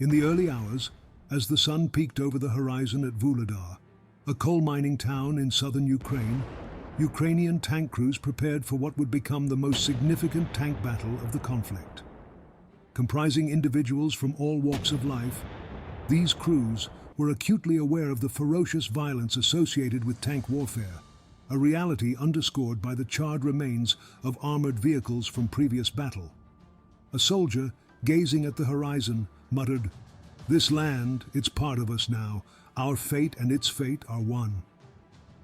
In the early hours, as the sun peaked over the horizon at Vuhledar, a coal mining town in southern Ukraine, Ukrainian tank crews prepared for what would become the most significant tank battle of the conflict. Comprising individuals from all walks of life, these crews were acutely aware of the ferocious violence associated with tank warfare, a reality underscored by the charred remains of armored vehicles from previous battle. A soldier, gazing at the horizon, muttered, "This land, it's part of us now. Our fate and its fate are one."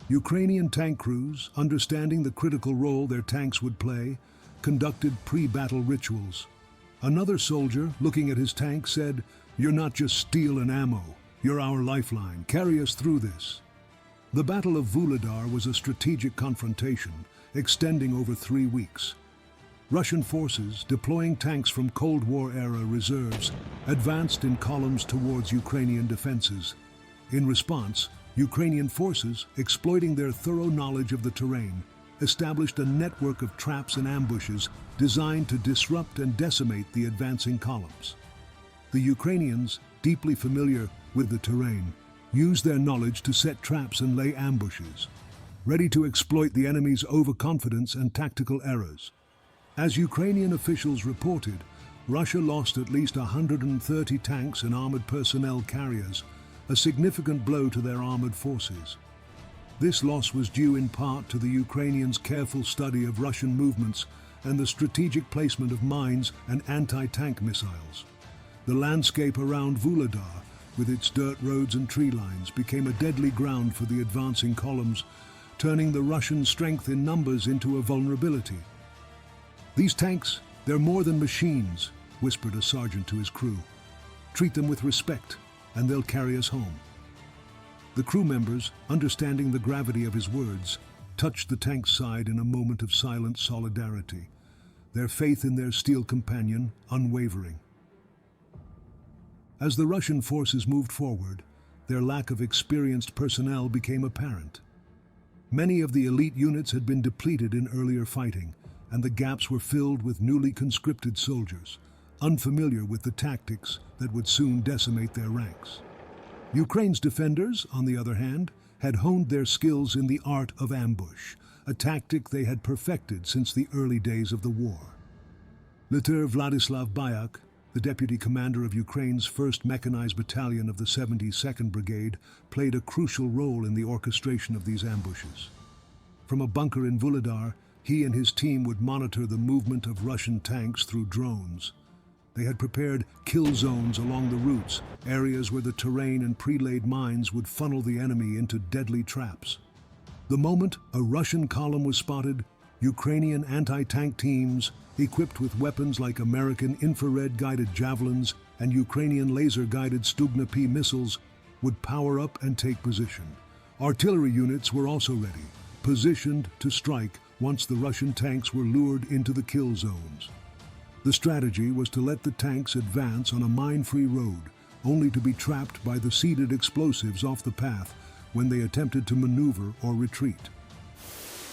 Ukrainian tank crews, understanding the critical role their tanks would play, conducted pre-battle rituals. Another soldier, looking at his tank, said, "You're not just steel and ammo. You're our lifeline. Carry us through this." The Battle of Vuhledar was a strategic confrontation, extending over 3 weeks. Russian forces, deploying tanks from Cold War-era reserves, advanced in columns towards Ukrainian defenses. In response, Ukrainian forces, exploiting their thorough knowledge of the terrain, established a network of traps and ambushes designed to disrupt and decimate the advancing columns. The Ukrainians, deeply familiar with the terrain, used their knowledge to set traps and lay ambushes, ready to exploit the enemy's overconfidence and tactical errors. As Ukrainian officials reported, Russia lost at least 130 tanks and armored personnel carriers, a significant blow to their armored forces. This loss was due in part to the Ukrainians' careful study of Russian movements and the strategic placement of mines and anti-tank missiles. The landscape around Vuhledar, with its dirt roads and tree lines, became a deadly ground for the advancing columns, turning the Russian strength in numbers into a vulnerability. "These tanks, they're more than machines," whispered a sergeant to his crew. "Treat them with respect, and they'll carry us home." The crew members, understanding the gravity of his words, touched the tank's side in a moment of silent solidarity, their faith in their steel companion unwavering. As the Russian forces moved forward, their lack of experienced personnel became apparent. Many of the elite units had been depleted in earlier fighting, and the gaps were filled with newly conscripted soldiers, unfamiliar with the tactics that would soon decimate their ranks. Ukraine's defenders, on the other hand, had honed their skills in the art of ambush, a tactic they had perfected since the early days of the war. Lieutenant Vladislav Bayak, the deputy commander of Ukraine's 1st Mechanized Battalion of the 72nd Brigade, played a crucial role in the orchestration of these ambushes. From a bunker in Vuhledar, he and his team would monitor the movement of Russian tanks through drones. They had prepared kill zones along the routes, areas where the terrain and pre-laid mines would funnel the enemy into deadly traps. The moment a Russian column was spotted, Ukrainian anti-tank teams, equipped with weapons like American infrared-guided javelins and Ukrainian laser-guided Stugna P missiles, would power up and take position. Artillery units were also ready, positioned to strike once the Russian tanks were lured into the kill zones. The strategy was to let the tanks advance on a mine-free road, only to be trapped by the seeded explosives off the path when they attempted to maneuver or retreat.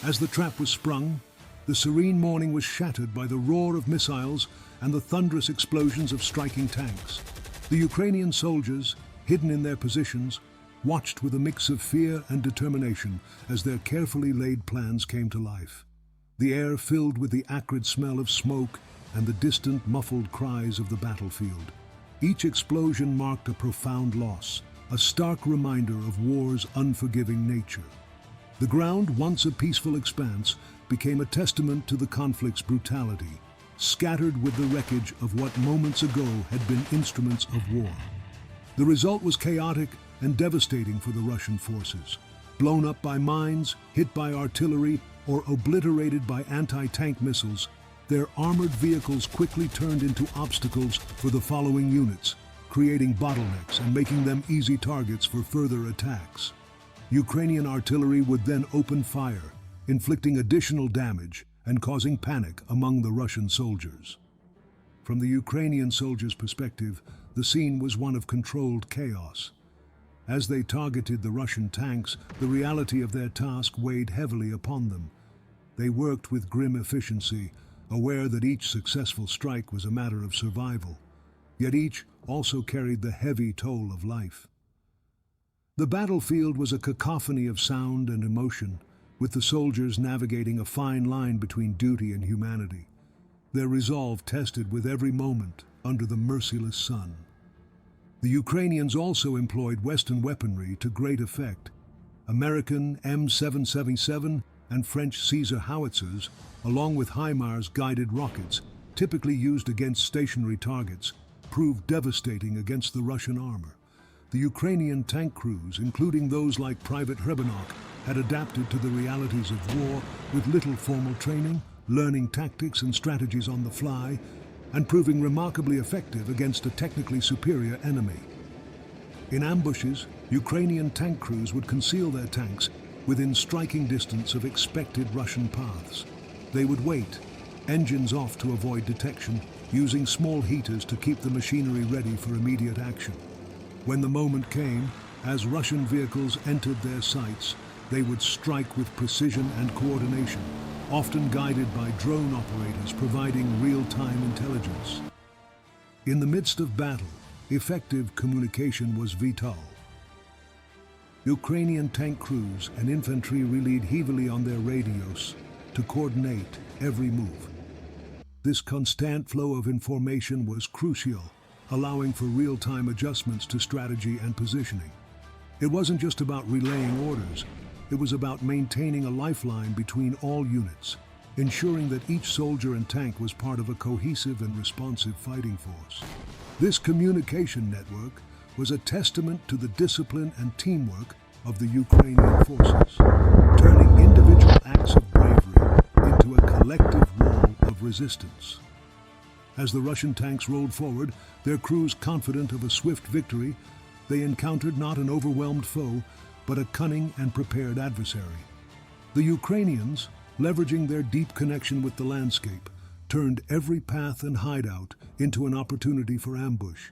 As the trap was sprung, the serene morning was shattered by the roar of missiles and the thunderous explosions of striking tanks. The Ukrainian soldiers, hidden in their positions, watched with a mix of fear and determination as their carefully laid plans came to life. The air filled with the acrid smell of smoke and the distant, muffled cries of the battlefield. Each explosion marked a profound loss, a stark reminder of war's unforgiving nature. The ground, once a peaceful expanse, became a testament to the conflict's brutality, scattered with the wreckage of what moments ago had been instruments of war. The result was chaotic and devastating for the Russian forces. Blown up by mines, hit by artillery, or obliterated by anti-tank missiles, their armored vehicles quickly turned into obstacles for the following units, creating bottlenecks and making them easy targets for further attacks. Ukrainian artillery would then open fire, inflicting additional damage and causing panic among the Russian soldiers. From the Ukrainian soldiers' perspective, the scene was one of controlled chaos. As they targeted the Russian tanks, the reality of their task weighed heavily upon them. They worked with grim efficiency, aware that each successful strike was a matter of survival. yet each also carried the heavy toll of life. The battlefield was a cacophony of sound and emotion, with the soldiers navigating a fine line between duty and humanity, their resolve tested with every moment under the merciless sun. The Ukrainians also employed Western weaponry to great effect. American M777 and French Caesar howitzers, along with HIMARS guided rockets, typically used against stationary targets, proved devastating against the Russian armor. The Ukrainian tank crews, including those like Private Hrebenok, had adapted to the realities of war with little formal training, learning tactics and strategies on the fly, and proving remarkably effective against a technically superior enemy. In ambushes, Ukrainian tank crews would conceal their tanks within striking distance of expected Russian paths. They would wait, engines off to avoid detection, using small heaters to keep the machinery ready for immediate action. When the moment came, as Russian vehicles entered their sights, they would strike with precision and coordination, often guided by drone operators providing real-time intelligence. In the midst of battle, effective communication was vital. Ukrainian tank crews and infantry relied heavily on their radios to coordinate every move. This constant flow of information was crucial, allowing for real-time adjustments to strategy and positioning. It wasn't just about relaying orders, it was about maintaining a lifeline between all units, ensuring that each soldier and tank was part of a cohesive and responsive fighting force. This communication network was a testament to the discipline and teamwork of the Ukrainian forces, turning individual acts of bravery into a collective wall of resistance. As the Russian tanks rolled forward, their crews confident of a swift victory, they encountered not an overwhelmed foe, but a cunning and prepared adversary. The Ukrainians, leveraging their deep connection with the landscape, turned every path and hideout into an opportunity for ambush.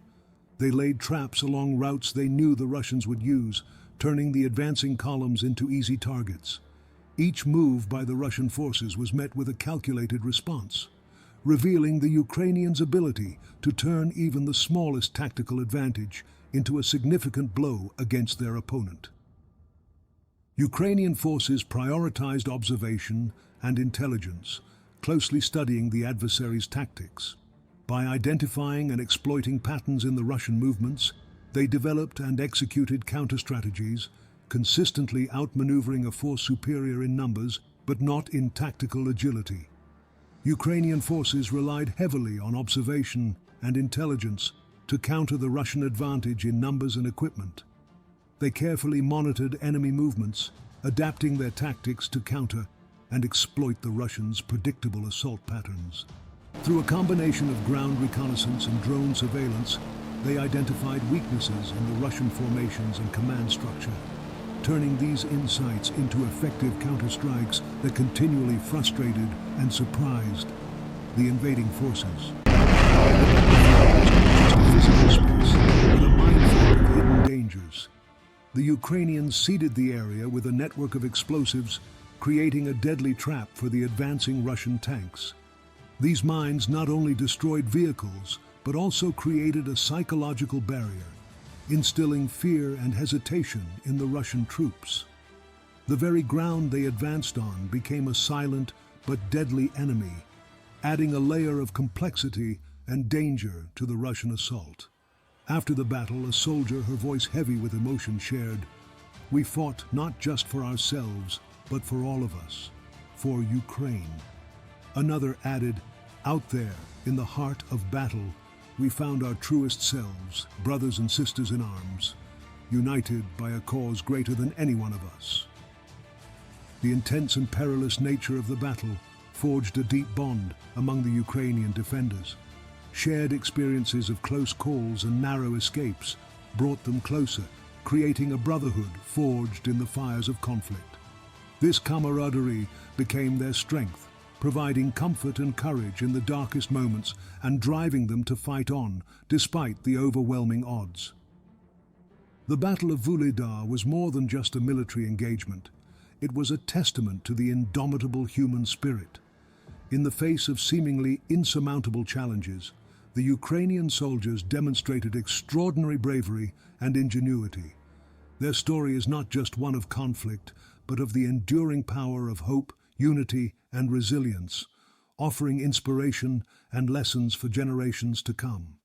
They laid traps along routes they knew the Russians would use, turning the advancing columns into easy targets. Each move by the Russian forces was met with a calculated response, revealing the Ukrainians' ability to turn even the smallest tactical advantage into a significant blow against their opponent. Ukrainian forces prioritized observation and intelligence, closely studying the adversary's tactics. By identifying and exploiting patterns in the Russian movements, they developed and executed counter-strategies, consistently outmaneuvering a force superior in numbers but not in tactical agility. Ukrainian forces relied heavily on observation and intelligence to counter the Russian advantage in numbers and equipment. They carefully monitored enemy movements, adapting their tactics to counter and exploit the Russians' predictable assault patterns. Through a combination of ground reconnaissance and drone surveillance, they identified weaknesses in the Russian formations and command structure, turning these insights into effective counterstrikes that continually frustrated and surprised the invading forces. Physical space, but a minefield of hidden dangers. The Ukrainians seeded the area with a network of explosives, creating a deadly trap for the advancing Russian tanks. These mines not only destroyed vehicles, but also created a psychological barrier, instilling fear and hesitation in the Russian troops. The very ground they advanced on became a silent but deadly enemy, adding a layer of complexity and danger to the Russian assault. After the battle, a soldier, her voice heavy with emotion, shared, "We fought not just for ourselves, but for all of us, for Ukraine." Another added, "Out there, in the heart of battle, we found our truest selves, brothers and sisters in arms, united by a cause greater than any one of us." The intense and perilous nature of the battle forged a deep bond among the Ukrainian defenders. Shared experiences of close calls and narrow escapes brought them closer, creating a brotherhood forged in the fires of conflict. This camaraderie became their strength, providing comfort and courage in the darkest moments and driving them to fight on despite the overwhelming odds. The Battle of Vuhledar was more than just a military engagement. It was a testament to the indomitable human spirit. In the face of seemingly insurmountable challenges, the Ukrainian soldiers demonstrated extraordinary bravery and ingenuity. Their story is not just one of conflict, but of the enduring power of hope, unity, and resilience, offering inspiration and lessons for generations to come.